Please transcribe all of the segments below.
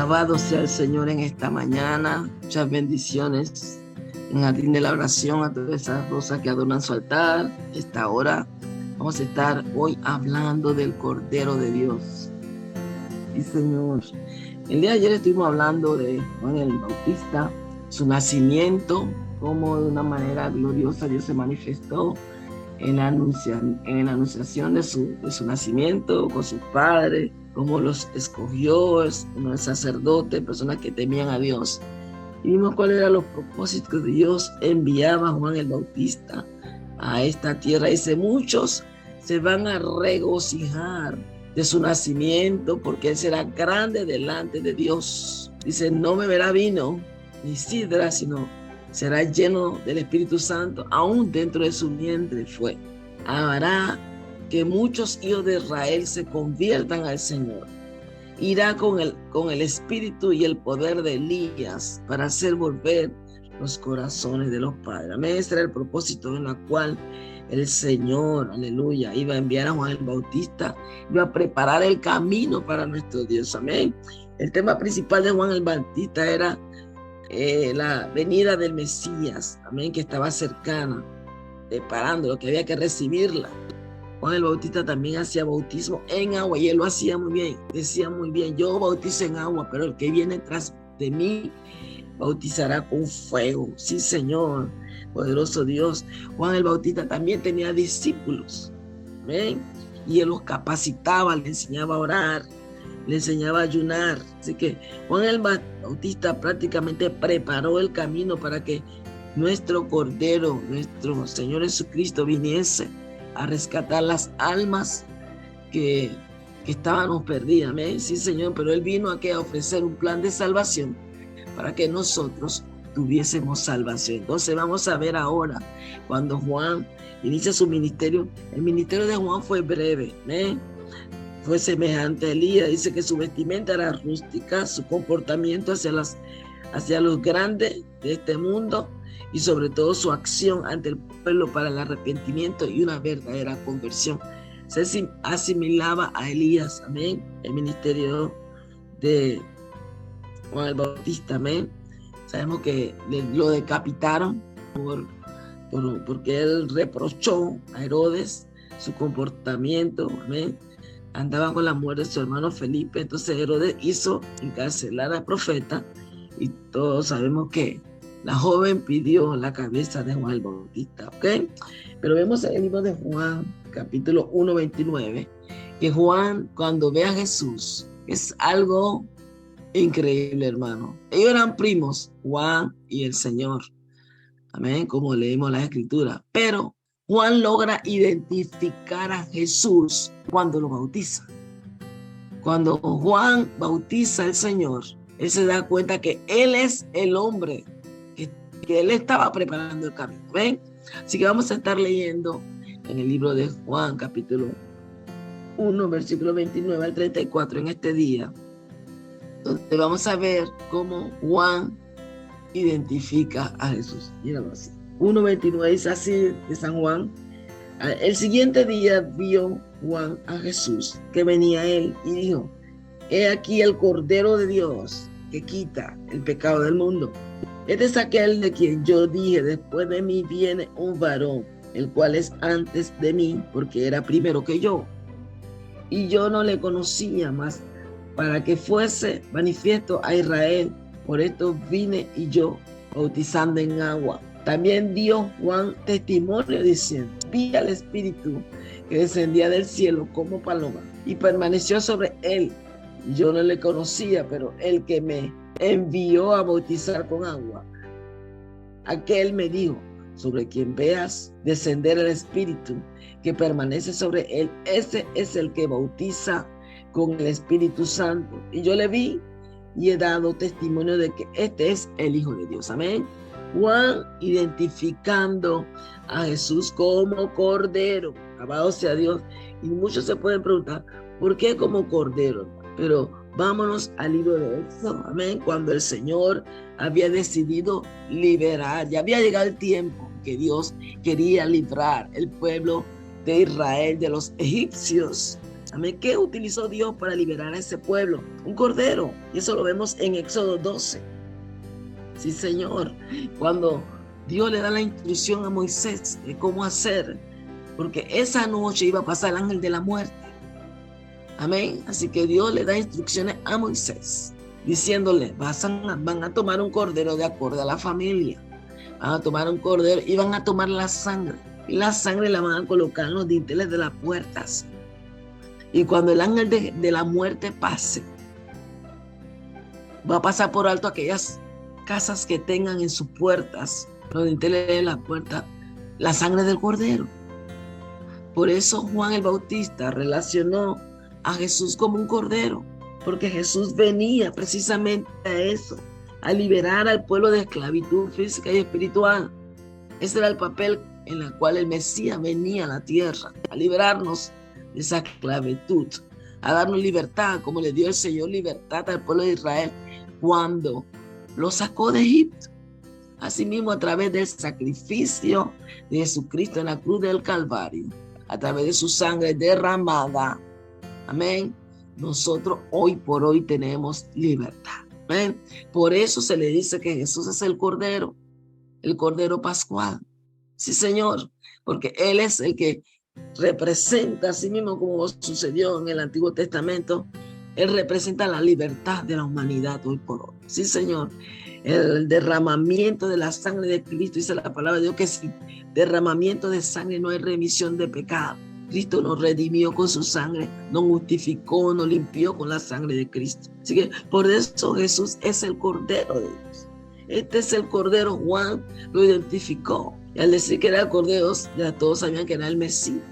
Alabado sea el Señor en esta mañana. Muchas bendiciones en el jardín de la oración a todas esas rosas que adornan su altar. Esta hora vamos a estar hoy hablando del Cordero de Dios. Sí, Señor. El día de ayer estuvimos hablando de Juan el Bautista, su nacimiento, cómo de una manera gloriosa Dios se manifestó en la anunciación de su nacimiento con sus padres, cómo los escogió, unos sacerdotes, personas que temían a Dios. Y vimos cuáles eran los propósitos de Dios. Enviaba a Juan el Bautista a esta tierra. Dice, muchos se van a regocijar de su nacimiento porque él será grande delante de Dios. Dice, no beberá vino ni sidra, sino será lleno del Espíritu Santo, aún dentro de su vientre fue. Hará que muchos hijos de Israel se conviertan al Señor. Irá con el espíritu y el poder de Elías para hacer volver los corazones de los padres. Amén. Ese era el propósito en el cual el Señor, aleluya, iba a enviar a Juan el Bautista, iba a preparar el camino para nuestro Dios. Amén. El tema principal de Juan el Bautista era la venida del Mesías, amén, que estaba cercana, preparando lo que había que recibirla. Juan el Bautista también hacía bautismo en agua y él lo hacía muy bien, decía muy bien, yo bautizo en agua, pero el que viene tras de mí bautizará con fuego. Sí, Señor, poderoso Dios. Juan el Bautista también tenía discípulos, amén, y él los capacitaba, le enseñaba a orar, le enseñaba a ayunar. Así que Juan el Bautista prácticamente preparó el camino para que nuestro Cordero, nuestro Señor Jesucristo viniese a rescatar las almas que estábamos perdidas. ¿Amén? Sí, Señor, pero Él vino aquí a ofrecer un plan de salvación para que nosotros tuviésemos salvación. Entonces vamos a ver ahora, cuando Juan inicia su ministerio, el ministerio de Juan fue breve, ¿amén? Fue semejante a Elías. Dice que su vestimenta era rústica, su comportamiento hacia los grandes de este mundo y sobre todo su acción ante el pueblo para el arrepentimiento y una verdadera conversión. Se asimilaba a Elías, amén, el ministerio de Juan el Bautista, amén. Sabemos que lo decapitaron porque él reprochó a Herodes su comportamiento, amén. Andaba con la muerte de su hermano Felipe. Entonces Herodes hizo encarcelar al profeta y todos sabemos que la joven pidió la cabeza de Juan el Bautista, ¿ok? Pero vemos en el libro de Juan, capítulo 1, 29, que Juan, cuando ve a Jesús, es algo increíble, hermano. Ellos eran primos, Juan y el Señor, amén, como leímos las escrituras, pero Juan logra identificar a Jesús cuando lo bautiza. Cuando Juan bautiza al Señor, él se da cuenta que él es el hombre, que él estaba preparando el camino. ¿Ven? Así que vamos a estar leyendo en el libro de Juan, capítulo 1, versículo 29 al 34 en este día, donde vamos a ver cómo Juan identifica a Jesús. Míralo así. 1:29 dice así de San Juan: el siguiente día vio Juan a Jesús que venía a él y dijo, he aquí el Cordero de Dios que quita el pecado del mundo. Este es aquel de quien yo dije, después de mí viene un varón, el cual es antes de mí, porque era primero que yo. Y yo no le conocía más, para que fuese manifiesto a Israel. Por esto vine y yo, bautizando en agua. También dio Juan testimonio diciendo, vi al Espíritu que descendía del cielo como paloma y permaneció sobre él. Yo no le conocía, pero el que me envió a bautizar con agua, aquel me dijo, sobre quien veas descender el Espíritu que permanece sobre él, ese es el que bautiza con el Espíritu Santo. Y yo le vi y he dado testimonio de que este es el Hijo de Dios. Amén. Juan identificando a Jesús como Cordero. Alabado sea Dios. Y muchos se pueden preguntar, ¿por qué como Cordero? Pero vámonos al libro de Éxodo. Amén. Cuando el Señor había decidido liberar, ya había llegado el tiempo que Dios quería librar el pueblo de Israel de los egipcios. Amén. ¿Qué utilizó Dios para liberar a ese pueblo? Un cordero. Y eso lo vemos en Éxodo 12. Sí, Señor. Cuando Dios le da la instrucción a Moisés de cómo hacer, porque esa noche iba a pasar el ángel de la muerte. Amén. Así que Dios le da instrucciones a Moisés, diciéndole, van a tomar un cordero de acuerdo a la familia. Van a tomar un cordero y van a tomar la sangre. Y la sangre la van a colocar en los dinteles de las puertas. Y cuando el ángel de la muerte pase, va a pasar por alto aquellas casas que tengan en sus puertas, los dinteles de la puerta, la sangre del cordero. Por eso Juan el Bautista relacionó a Jesús como un cordero, porque Jesús venía precisamente a eso, a liberar al pueblo de esclavitud física y espiritual. Ese era el papel en el cual el Mesías venía a la tierra, a liberarnos de esa esclavitud, a darnos libertad, como le dio el Señor libertad al pueblo de Israel cuando lo sacó de Egipto. Asimismo, a través del sacrificio de Jesucristo en la cruz del Calvario, a través de su sangre derramada, amén, nosotros hoy por hoy tenemos libertad. Amén. Por eso se le dice que Jesús es el Cordero Pascual. Sí, Señor, porque Él es el que representa, así mismo como sucedió en el Antiguo Testamento, Él representa la libertad de la humanidad hoy por hoy. Sí, Señor, el derramamiento de la sangre de Cristo, dice la palabra de Dios, que sin derramamiento de sangre no hay remisión de pecado. Cristo nos redimió con su sangre, nos justificó, nos limpió con la sangre de Cristo. Así que por eso Jesús es el Cordero de Dios. Este es el Cordero. Juan lo identificó. Y al decir que era el Cordero, ya todos sabían que era el Mesías,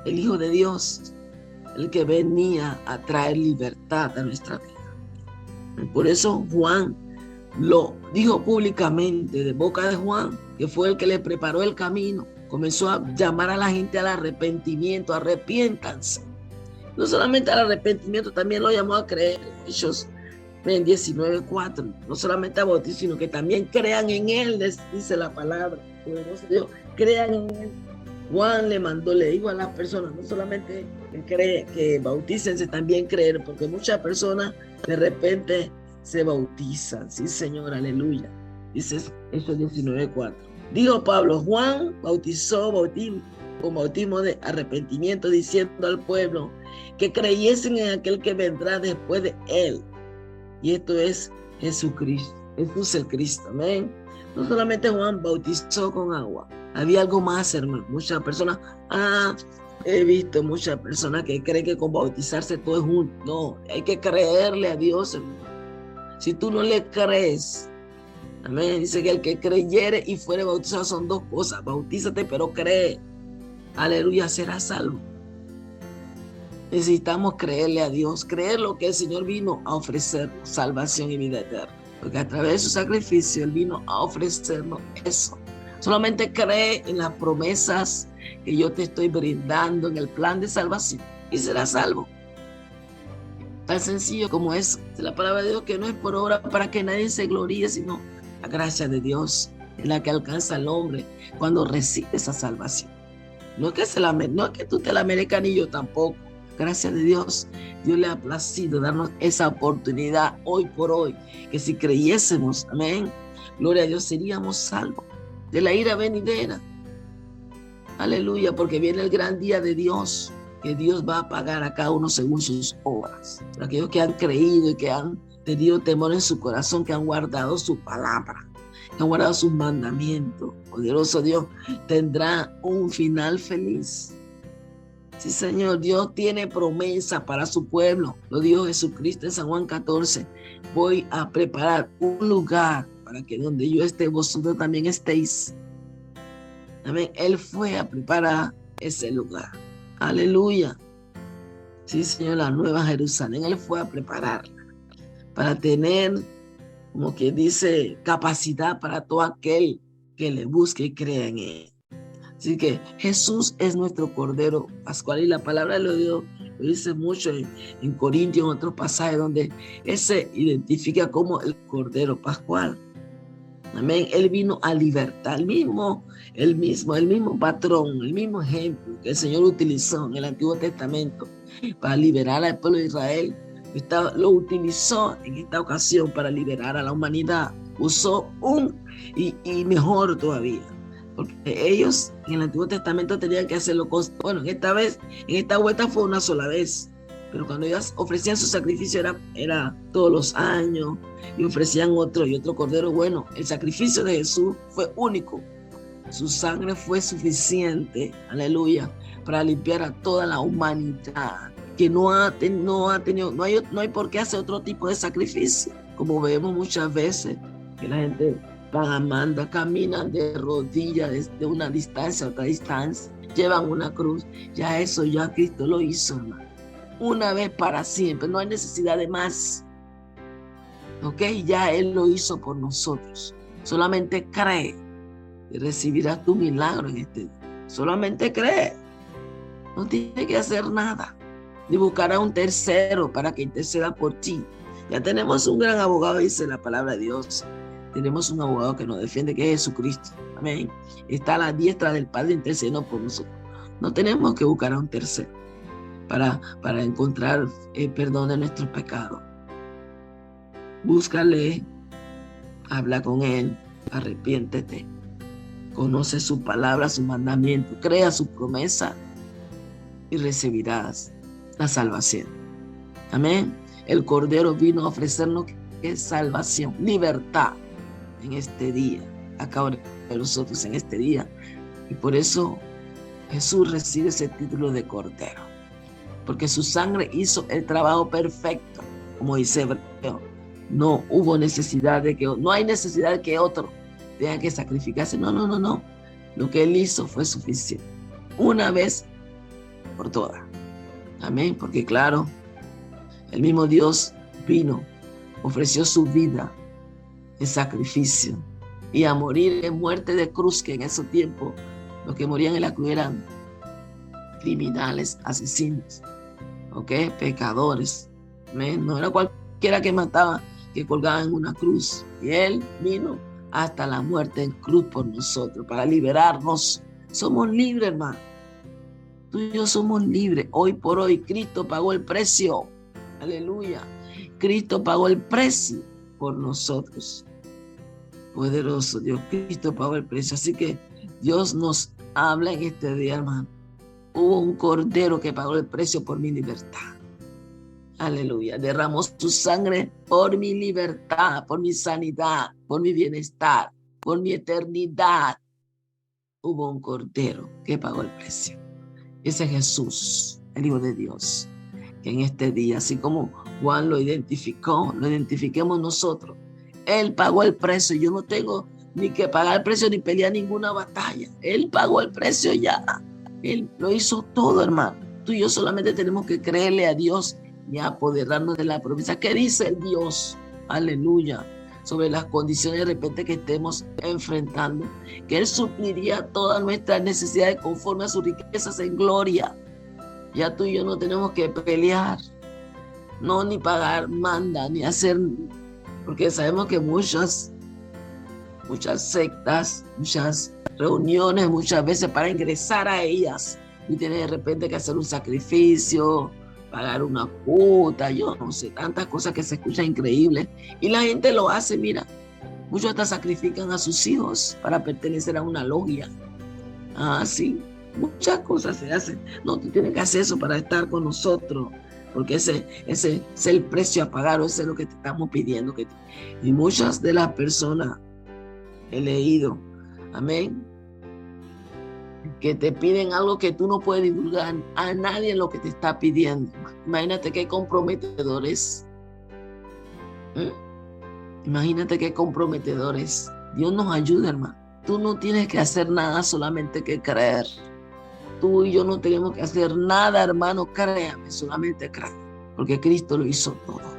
el Hijo de Dios, el que venía a traer libertad a nuestra vida. Y por eso Juan lo dijo públicamente de boca de Juan, que fue el que le preparó el camino. Comenzó a llamar a la gente al arrepentimiento, arrepiéntanse. No solamente al arrepentimiento, también lo llamó a creer. Hechos 19:4. No solamente a bautizar, sino que también crean en Él, les dice la palabra. Poderoso Dios, crean en Él. Juan le dijo a las personas, no solamente que bautícense, también creer, porque muchas personas de repente se bautizan. Sí, Señor, aleluya. Dice Hechos 19:4. Dijo Pablo, Juan bautizó con bautismo de arrepentimiento, diciendo al pueblo que creyesen en aquel que vendrá después de él. Y esto es Jesucristo. Jesús el Cristo. Amén. No solamente Juan bautizó con agua. Había algo más, hermano. Muchas personas, he visto muchas personas que creen que con bautizarse todo es junto. No, hay que creerle a Dios, hermano. Si tú no le crees, amén, dice que el que creyere y fuere bautizado son dos cosas. Bautízate, pero cree. Aleluya, serás salvo. Necesitamos creerle a Dios, creer lo que el Señor vino a ofrecer, salvación y vida eterna. Porque a través de su sacrificio Él vino a ofrecernos eso. Solamente cree en las promesas que yo te estoy brindando, en el plan de salvación, y serás salvo. Tan sencillo como es la palabra de Dios, que no es por obra para que nadie se gloríe, sino la gracia de Dios es la que alcanza al hombre cuando recibe esa salvación. No es que tú te la merezcas, ni yo tampoco. Gracias de Dios, Dios le ha placido darnos esa oportunidad hoy por hoy, que si creyésemos, amén, gloria a Dios, seríamos salvos de la ira venidera. Aleluya, porque viene el gran día de Dios, que Dios va a pagar a cada uno según sus obras. Para aquellos que han creído y que han tenido temor en su corazón, que han guardado su palabra, que han guardado sus mandamientos, poderoso Dios tendrá un final feliz. Sí, Señor, Dios tiene promesa para su pueblo. Lo dijo Jesucristo en San Juan 14. Voy a preparar un lugar para que donde yo esté, vosotros también estéis. Amén. Él fue a preparar ese lugar. Aleluya. Sí, Señor, la nueva Jerusalén. Él fue a prepararla para tener, como que dice, capacidad para todo aquel que le busque y crea en Él. Así que Jesús es nuestro Cordero Pascual, y la palabra de Dios lo dice mucho en Corintios, en otros pasajes donde Él se identifica como el Cordero Pascual. Amén. Él vino a libertar, el mismo patrón, el mismo ejemplo que el Señor utilizó en el Antiguo Testamento para liberar al pueblo de Israel. Lo utilizó en esta ocasión para liberar a la humanidad. Usó y mejor todavía, porque ellos en el Antiguo Testamento tenían que hacerlo. Bueno, en esta vuelta fue una sola vez, pero cuando ellos ofrecían su sacrificio era todos los años, y ofrecían otro y otro cordero. Bueno, el sacrificio de Jesús fue único. Su sangre fue suficiente, aleluya, para limpiar a toda la humanidad, que no hay por qué hacer otro tipo de sacrificio, como vemos muchas veces, que la gente caminan de rodillas desde una distancia a otra distancia, llevan una cruz. Ya Cristo lo hizo, hermano, una vez para siempre, no hay necesidad de más. Ok, ya Él lo hizo por nosotros. Solamente cree y recibirás tu milagro en este día. Solamente cree. No tiene que hacer nada, ni buscar a un tercero para que interceda por ti. Ya tenemos un gran abogado, dice la palabra de Dios. Tenemos un abogado que nos defiende, que es Jesucristo. Amén. Está a la diestra del Padre intercediendo por nosotros. No tenemos que buscar a un tercero para encontrar el perdón de nuestros pecados. Búscale, habla con Él, arrepiéntete, conoce su palabra, su mandamiento, crea su promesa y recibirás la salvación. Amén. El Cordero vino a ofrecernos que es salvación, libertad en este día, a cada uno de nosotros en este día. Y por eso Jesús recibe ese título de Cordero, porque su sangre hizo el trabajo perfecto, como dice Hebreo. No hay necesidad de que otro tenga que sacrificarse. No. Lo que Él hizo fue suficiente, una vez por todas. Amén. Porque claro, el mismo Dios vino, ofreció su vida en sacrificio y a morir en muerte de cruz, que en ese tiempo los que morían en la cruz eran criminales, asesinos, pecadores. Amén. No era cualquiera que mataba, que colgaba en una cruz. Y Él vino hasta la muerte en cruz por nosotros, para liberarnos. Somos libres, hermano. Tú y yo somos libres. Hoy por hoy, Cristo pagó el precio. Aleluya. Cristo pagó el precio por nosotros. Poderoso Dios, Cristo pagó el precio. Así que Dios nos habla en este día, hermano. Hubo un Cordero que pagó el precio por mi libertad. Aleluya. Derramó su sangre por mi libertad, por mi sanidad, por mi bienestar, por mi eternidad. Hubo un Cordero que pagó el precio. Ese es Jesús, el Hijo de Dios. Que en este día, así como Juan lo identificó, lo identifiquemos nosotros. Él pagó el precio. Yo no tengo ni que pagar el precio ni pelear ninguna batalla. Él pagó el precio ya. Él lo hizo todo, hermano. Tú y yo solamente tenemos que creerle a Dios y apoderarnos de la promesa. ¿Qué dice el Dios? Aleluya. Sobre las condiciones de repente que estemos enfrentando. Que Él supliría todas nuestras necesidades conforme a sus riquezas en gloria. Ya tú y yo no tenemos que pelear. No, ni pagar manda, ni hacer. Porque sabemos que muchas sectas, muchas reuniones, muchas veces para ingresar a ellas, y tienes de repente que hacer un sacrificio, pagar una cuota, yo no sé, tantas cosas que se escuchan increíbles. Y la gente lo hace, mira. Muchos hasta sacrifican a sus hijos para pertenecer a una logia. Sí, muchas cosas se hacen. No, tú tienes que hacer eso para estar con nosotros, porque ese es el precio a pagar, o ese es lo que te estamos pidiendo. Y muchas de las personas he leído, amén, que te piden algo que tú no puedes divulgar a nadie en lo que te está pidiendo. Imagínate qué comprometedores. Imagínate qué comprometedores. Dios nos ayuda, hermano. Tú no tienes que hacer nada, solamente que creer. Tú y yo no tenemos que hacer nada, hermano. Créame, solamente creer. Porque Cristo lo hizo todo.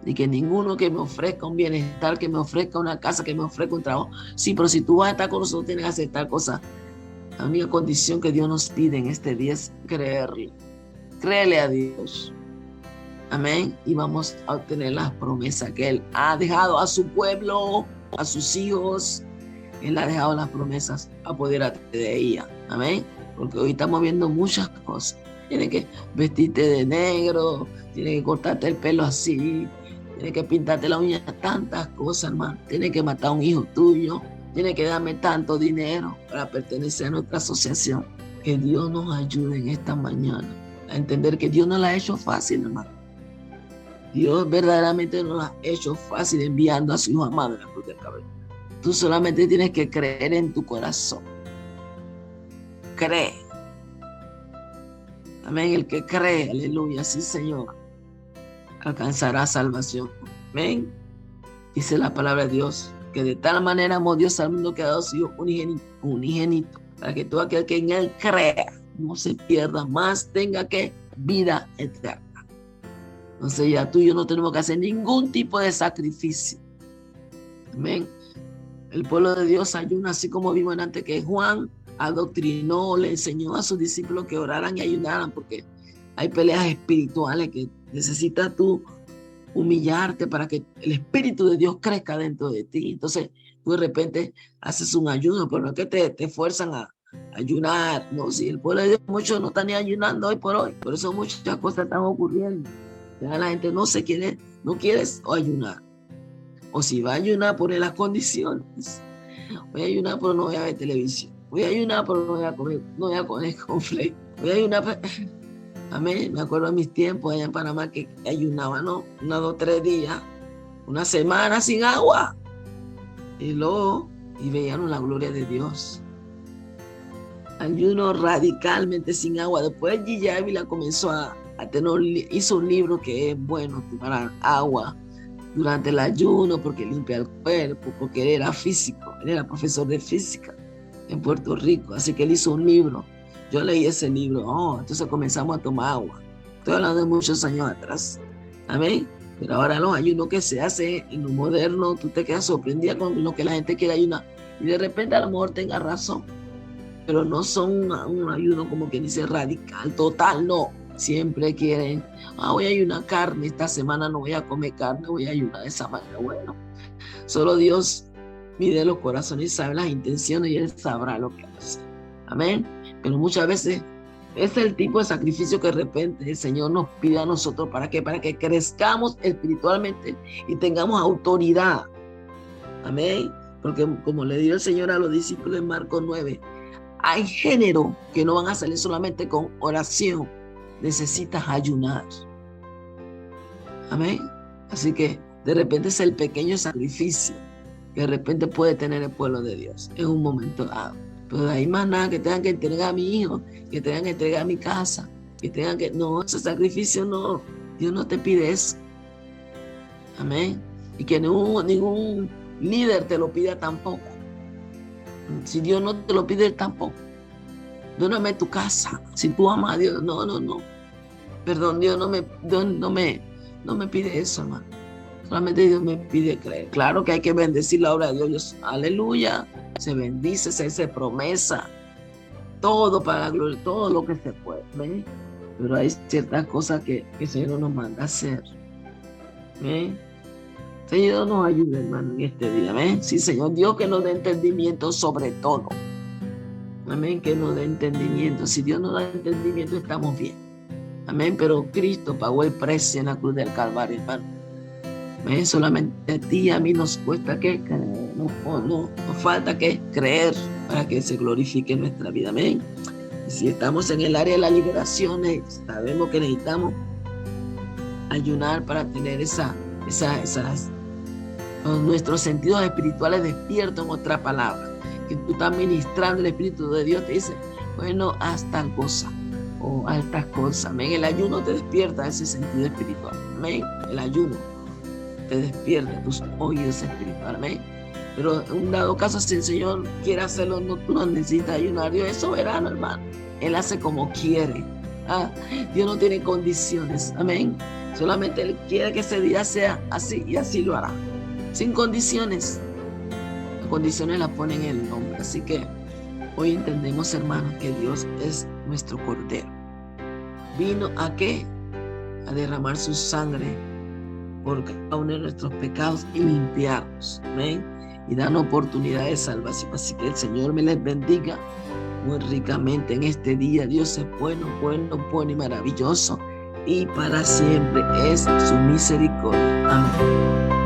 Y que ninguno que me ofrezca un bienestar, que me ofrezca una casa, que me ofrezca un trabajo. Sí, pero si tú vas a estar con nosotros, tienes que aceptar cosas. La única condición que Dios nos pide en este día es creerle. Créele a Dios. Amén. Y vamos a obtener las promesas que Él ha dejado a su pueblo. a sus hijos, Él ha dejado las promesas, apodérate de ella. Amén. Porque hoy estamos viendo muchas cosas. Tienes que vestirte de negro, tienes que cortarte el pelo así, tienes que pintarte la uña, tantas cosas, hermano. Tienes que matar a un hijo tuyo, tienes que darme tanto dinero para pertenecer a nuestra asociación. Que Dios nos ayude en esta mañana a entender que Dios nos la ha hecho fácil, hermano. Dios verdaderamente nos la ha hecho fácil enviando a su Hijo amado en la cruz del Calvario. Tú solamente tienes que creer en tu corazón. Cree. Amén. El que cree, aleluya, sí, Señor, alcanzará salvación. Amén. Dice la palabra de Dios que de tal manera amó Dios al mundo que ha dado su Hijo unigénito, para que todo aquel que en Él crea no se pierda, más tenga que vida eterna. Entonces ya tú y yo no tenemos que hacer ningún tipo de sacrificio. Amén. El pueblo de Dios ayuna, así como vimos antes que Juan adoctrinó, le enseñó a sus discípulos que oraran y ayunaran, porque hay peleas espirituales que necesitas tú humillarte para que el Espíritu de Dios crezca dentro de ti. Entonces tú de repente haces un ayuno, pero no es que te fuerzan a ayunar. No, si el pueblo de Dios, muchos no están ni ayunando hoy por hoy. Por eso muchas cosas están ocurriendo. Ya la gente no quiere ayunar. O si va a ayunar, pone las condiciones. Voy a ayunar, pero no voy a ver televisión. Voy a ayunar, pero no voy a comer cornflakes. Voy a ayunar. Amén. Me acuerdo de mis tiempos allá en Panamá que ayunaba, ¿no? 1, 2, 3 días, una semana sin agua. Y veían la gloria de Dios. Ayuno radicalmente sin agua. Después Gigi Ávila comenzó hizo un libro que es bueno, tomar agua durante el ayuno porque limpia el cuerpo, porque él era físico, él era profesor de física en Puerto Rico, así que él hizo un libro. Yo leí ese libro, entonces comenzamos a tomar agua. Estoy hablando de muchos años atrás, amén. Pero ahora los ayunos que se hacen en lo moderno, tú te quedas sorprendida con lo que la gente quiere ayunar, y de repente a lo mejor tenga razón, pero no son un ayuno como que dice radical, total, no. Siempre quieren, voy a ayunar carne, esta semana no voy a comer carne, voy a ayunar de esa manera. Bueno, solo Dios mide los corazones y sabe las intenciones y Él sabrá lo que hace. Amén. Pero muchas veces es el tipo de sacrificio que de repente el Señor nos pide a nosotros. ¿Para qué? Para que crezcamos espiritualmente y tengamos autoridad. Amén. Porque como le dio el Señor a los discípulos en Marcos 9, hay género que no van a salir solamente con oración. Necesitas ayunar. Amén. Así que de repente es el pequeño sacrificio que de repente puede tener el pueblo de Dios en un momento dado. Pero de ahí más nada que tengan que entregar a mi hijo, que tengan que entregar a mi casa, que tengan que... No, ese sacrificio no. Dios no te pide eso. Amén. Y que ningún líder te lo pida tampoco. Si Dios no te lo pide, Él tampoco. Dóname tu casa. Si tú amas a Dios, no. Perdón, Dios no me pide eso, hermano. Solamente Dios me pide creer. Claro que hay que bendecir la obra de Dios. Aleluya. Se bendice, se hace promesa. Todo para la gloria, todo lo que se puede. ¿Ven? Pero hay ciertas cosas que el Señor nos manda a hacer. ¿Ven? Señor nos ayude, hermano, en este día. ¿Ven? Sí, Señor. Dios que nos dé entendimiento sobre todo. Amén, que nos dé entendimiento. Si Dios nos da entendimiento, estamos bien. Amén, pero Cristo pagó el precio en la cruz del Calvario, hermano. Amén, solamente a ti y a mí nos cuesta que creer. Nos falta que creer para que se glorifique en nuestra vida. Amén. Y si estamos en el área de la liberación, sabemos que necesitamos ayunar para tener nuestros sentidos espirituales despiertos, en otra palabra. Que tú estás ministrando, el Espíritu de Dios te dice, bueno, haz tal cosa o haz tal cosa. Amén. El ayuno te despierta ese sentido espiritual. Amén. El ayuno te despierta tus oídos espirituales. Amén. Pero en un dado caso, si el Señor quiere hacerlo, tú no necesitas ayunar. Dios es soberano, hermano. Él hace como quiere. Dios no tiene condiciones. Amén. Solamente Él quiere que ese día sea así y así lo hará. Sin condiciones. Condiciones las ponen en el nombre. Así que hoy entendemos, hermanos, que Dios es nuestro Cordero. ¿Vino a qué? A derramar su sangre por cada uno de nuestros pecados y limpiarnos. ¿Ven? y dan oportunidad de salvación. Así que el Señor me les bendiga muy ricamente en este día. Dios es bueno, bueno, bueno y maravilloso, y para siempre es su misericordia. Amén.